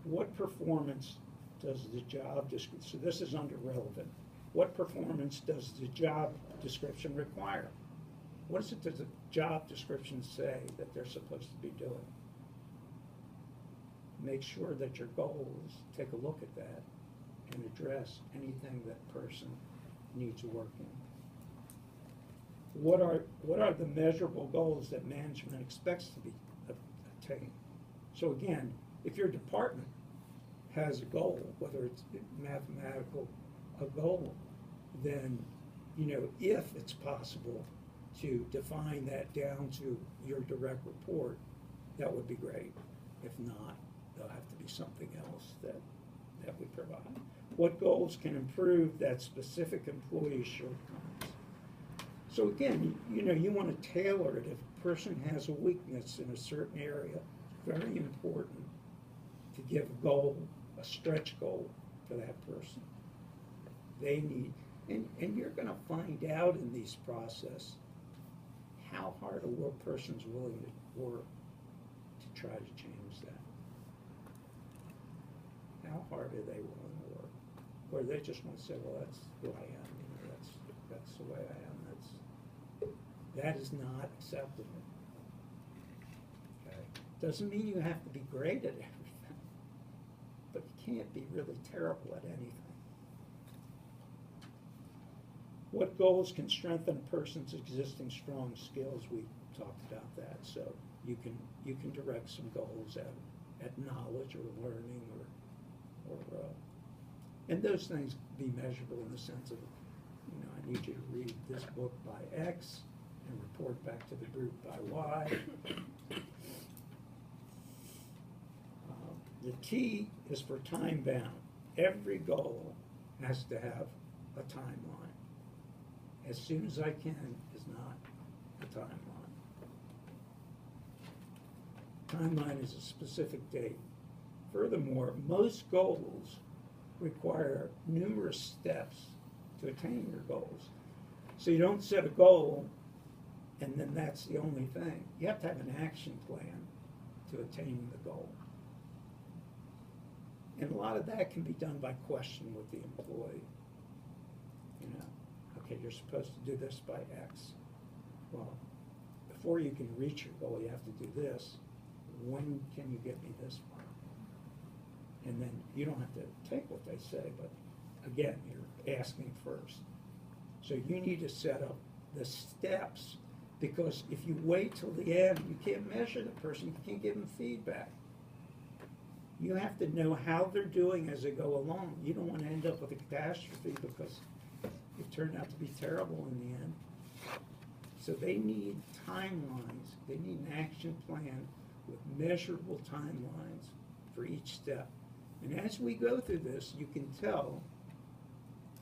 what performance does the job description, so this is under relevant, what performance does the job description require? What is it does the job description say that they're supposed to be doing? Make sure that your goals take a look at that and address anything that person needs working. What are the measurable goals that management expects to be attained? So again, if your department has a goal, whether it's mathematical, a goal, then, if it's possible to define that down to your direct report, that would be great. If not, there'll have to be something else that we provide. What goals can improve that specific employee's shortcomings? So again, you want to tailor it. If a person has a weakness in a certain area, it's very important to give a goal, a stretch goal for that person. They need, and you're going to find out in these process how hard a person's willing to work to try to change that. How hard are they willing to work? Or they just want to say, well, that's who I am, that's the way I am. That is not acceptable. Okay? Doesn't mean you have to be great at everything, but you can't be really terrible at anything. What goals can strengthen a person's existing strong skills? We talked about that. So you can direct some goals at knowledge or learning or and those things be measurable in the sense of, I need you to read this book by X and report back to the group by Y. The key is for time bound. Every goal has to have a timeline. As soon as I can is not a timeline. Timeline is a specific date. Furthermore, most goals require numerous steps to attain your goals. So you don't set a goal and then that's the only thing. You have to have an action plan to attain the goal. And a lot of that can be done by question with the employee. Okay, you're supposed to do this by X. Well, before you can reach your goal, you have to do this. When can you get me this far? And then you don't have to take what they say, but again, you're asking first. So you need to set up the steps, because if you wait till the end, you can't measure the person, you can't give them feedback. You have to know how they're doing as they go along. You don't want to end up with a catastrophe because it turned out to be terrible in the end. So they need timelines. They need an action plan with measurable timelines for each step. And as we go through this, you can tell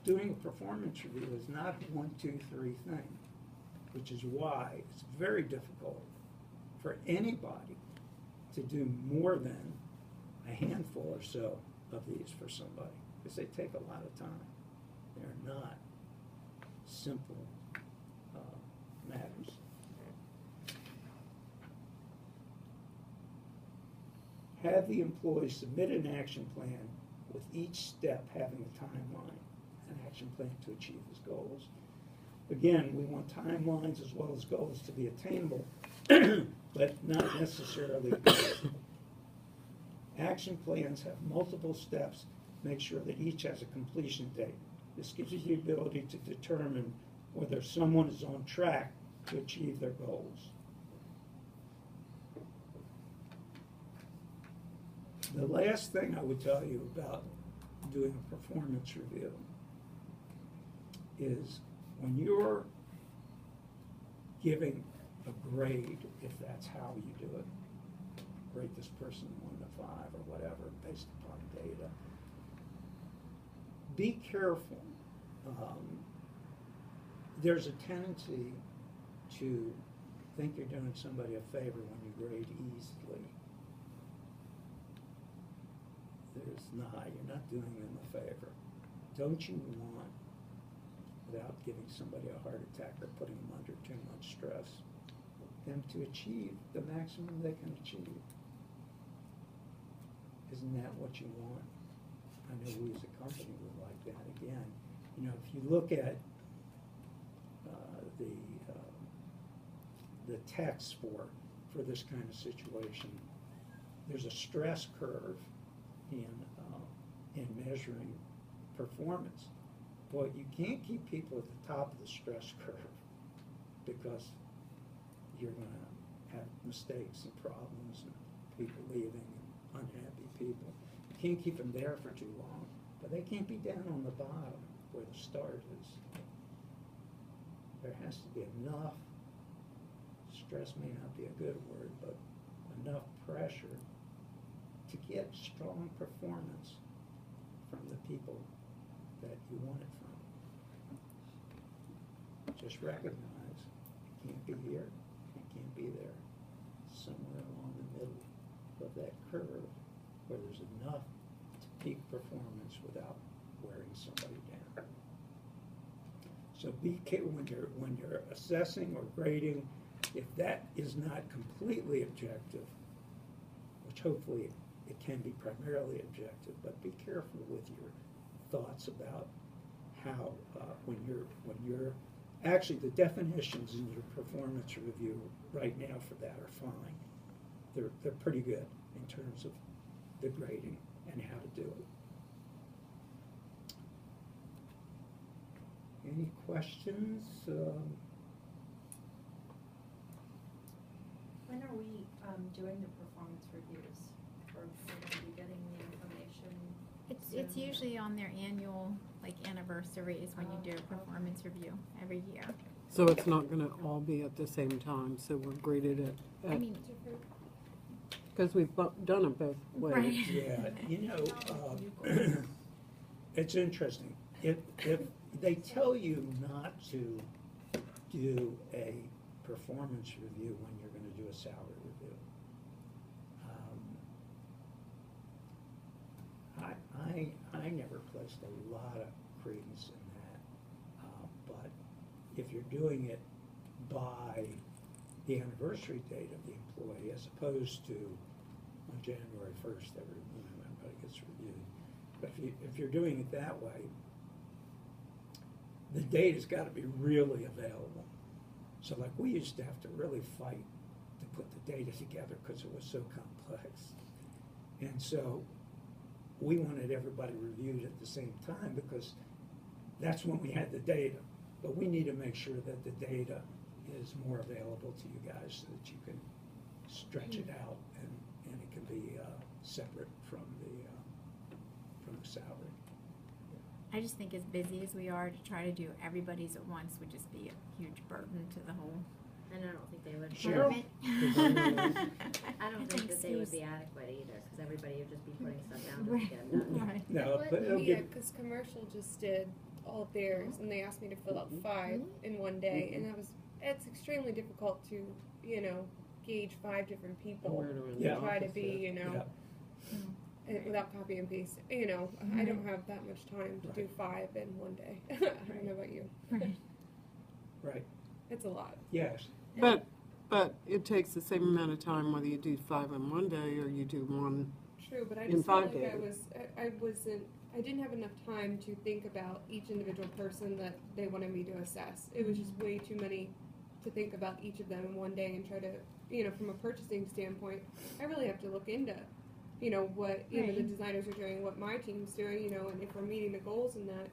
doing a performance review is not a 1, 2, 3 thing, which is why it's very difficult for anybody to do more than a handful or so of these for somebody, because they take a lot of time. They're not simple matters. Have the employee submit an action plan with each step having a timeline, an action plan to achieve his goals. Again, we want timelines as well as goals to be attainable, but not necessarily goals. Action plans have multiple steps. Make sure that each has a completion date. This gives you the ability to determine whether someone is on track to achieve their goals. The last thing I would tell you about doing a performance review is when you're giving a grade, if that's how you do it, rate this person 1 to 5 or whatever based upon data, be careful. There's a tendency to think you're doing somebody a favor when you grade easily. There's not. You're not doing them a favor. Don't you want, without giving somebody a heart attack or putting them under too much stress, them to achieve the maximum they can achieve? isn't that what you want? I know we as a company would like that again. You know, if you look at the text for this kind of situation, there's a stress curve in measuring performance. But you can't keep people at the top of the stress curve because you're going to have mistakes and problems and people leaving and unhappy people. You can't keep them there for too long, but they can't be down on the bottom where the start is. There has to be enough, stress may not be a good word, but enough pressure to get strong performance from the people that you want it from. Just recognize it can't be here, it can't be there. Somewhere along the middle of that curve where there's enough to peak performance without wearing somebody down. So be careful when you're assessing or grading, if that is not completely objective, which hopefully it can be primarily objective, but be careful with your thoughts about how when you're actually the definitions in your performance review right now for that are fine. They're pretty good in terms of the grading and how to do it. Any questions? When are we doing the performance reviews? Or are we going to be getting the information? It's usually on their annual, like, anniversaries when you do a performance review every year. So it's not gonna all be at the same time, so we're graded I at, mean, because we've done it both ways. Right. Yeah, you know, it's interesting. If they tell you not to do a performance review when you're going to do a salary review, I never placed a lot of credence in that. But if you're doing it by the anniversary date of the employee as opposed to on January 1st, everybody gets reviewed. But if you're doing it that way, the data's got to be really available. So like we used to have to really fight to put the data together because it was so complex. And so we wanted everybody reviewed at the same time because that's when we had the data. But we need to make sure that the data is more available to you guys so that you can stretch it out and it can be separate from the salary. I just think as busy as we are, to try to do everybody's at once would just be a huge burden to the whole And I don't think they would. Sure. department. I don't think that they would be adequate either, because everybody would just be putting stuff down to get it done. Right. No, What? but it'll Yeah, give, because commercial just did all of theirs, and they asked me to fill out 5 in one day, and it's extremely difficult to, gauge 5 different people Where to in Yeah. the try to office be, yeah. without copy and paste. I don't have that much time to do 5 in one day. I don't know about you. Right. Right, It's a lot. yes. But it takes the same amount of time whether you do 5 in one day or you do one. True, but I In just felt 5 like days. I didn't have enough time to think about each individual person that they wanted me to assess. It was just way too many to think about each of them in one day and try to, from a purchasing standpoint, I really have to look into, what, the Right. designers are doing, what my team's doing, and if we're meeting the goals in that.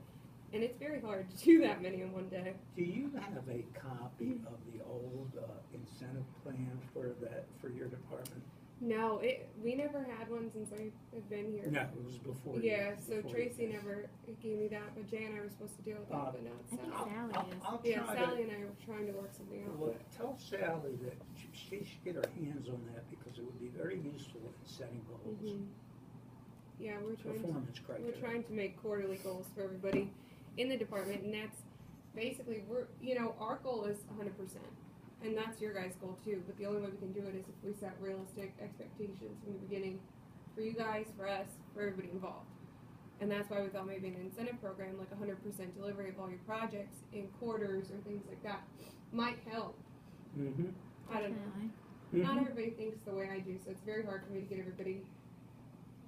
And it's very hard to do that many in one day. Do you have a copy of the old incentive plan for your department? No, we never had one since I've been here. No, it was before. Yeah, so before Tracy you. never gave me that, but Jay and I were supposed to deal with that, but now it's I think Sally. Sally is. I'll Yeah, try Sally to, and I are trying to work something out. well, tell Sally that she should get her hands on that because it would be very useful in setting goals, Mhm. Yeah, performance we're criteria. trying to make quarterly goals for everybody in the department, and that's basically our goal is 100%, and that's your guys' goal too. But the only way we can do it is if we set realistic expectations from the beginning for you guys, for us, for everybody involved. And that's why we thought maybe an incentive program like 100% delivery of all your projects in quarters or things like that might help. Mm-hmm. I don't know. Definitely. Not everybody thinks the way I do, so it's very hard for me to get everybody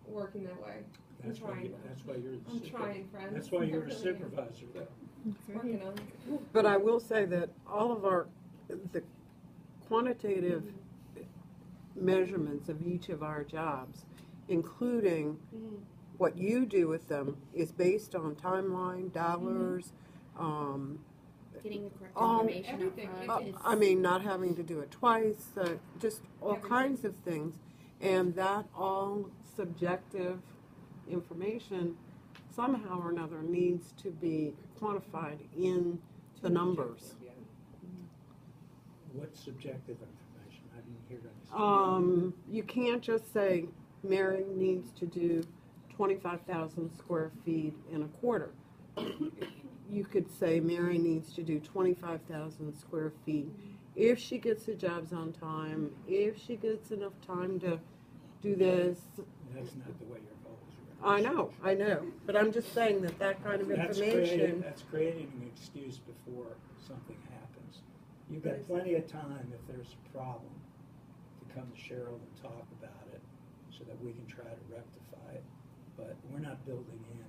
working that way. I'm That's why, trying. that's why you're the I'm trying, friends. That's why you're I a really am. supervisor though. Working on it. But I will say that all of the quantitative measurements of each of our jobs, including Mhm. what you do with them, is based on timeline, dollars, Getting the correct Oh, information up everything. front. It's- I mean, not having to do it twice, just all Everything. kinds of things. And that all subjective information somehow or another needs to be quantified in the numbers. Yeah. What subjective information? I didn't hear that. You can't just say Mary needs to do 25,000 square feet in a quarter. You could say Mary needs to do 25,000 square feet if she gets the jobs on time, if she gets enough time to do this. That's not the way your goals are. I know, but I'm just saying that that kind of information. That's creating an excuse before something happens. You've got plenty of time if there's a problem to come to Cheryl and talk about it so that we can try to rectify it. But we're not building in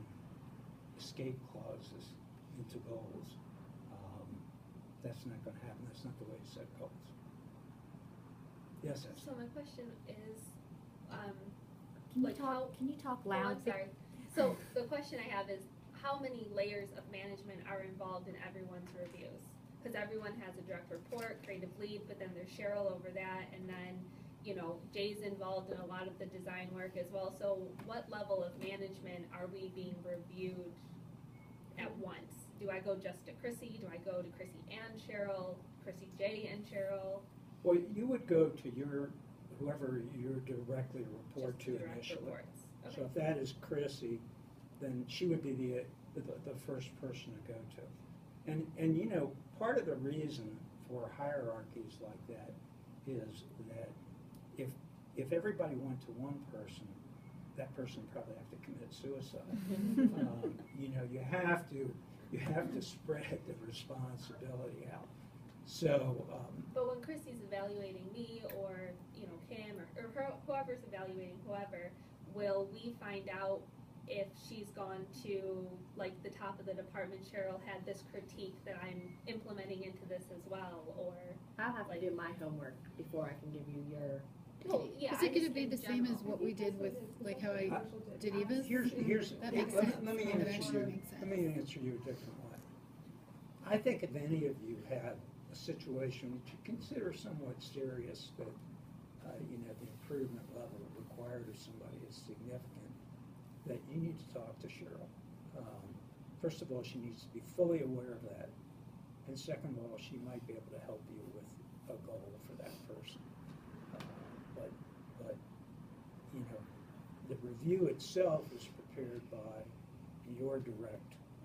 escape clauses into goals. That's not gonna happen. That's not the way to set goals. Yes, So my question is, Can you talk oh, loud? I'm sorry. So the question I have is, how many layers of management are involved in everyone's reviews? Because everyone has a direct report, creative lead, but then there's Cheryl over that, and then, Jay's involved in a lot of the design work as well. So what level of management are we being reviewed at once? Do I go just to Chrissy? Do I go to Chrissy and Cheryl? Chrissy, Jay, and Cheryl? well, you would go to whoever you directly report Just to direct initially. reports. So Okay. if that is Chrissy, then she would be the first person to go to. And part of the reason for hierarchies like that is that if everybody went to one person, that person would probably have to commit suicide. You have to spread the responsibility out. So, But when Chrissy's evaluating me or, Kim or whoever's evaluating whoever, will we find out if she's gone to, like, the top of the department, Cheryl had this critique that I'm implementing into this as well, or? I'll have to do my homework before I can give you your. Well, yeah, Is it I gonna just be in the same as general. what we did with, like how I did Eva's? here's That makes let- sense. Let me That answer actually you. makes Let me answer you a different way. I think if any of you had a situation which you consider somewhat serious, that the improvement level required of somebody is significant, that you need to talk to Cheryl. First of all, she needs to be fully aware of that, and second of all, she might be able to help you with a goal for that person. But the review itself is prepared by your direct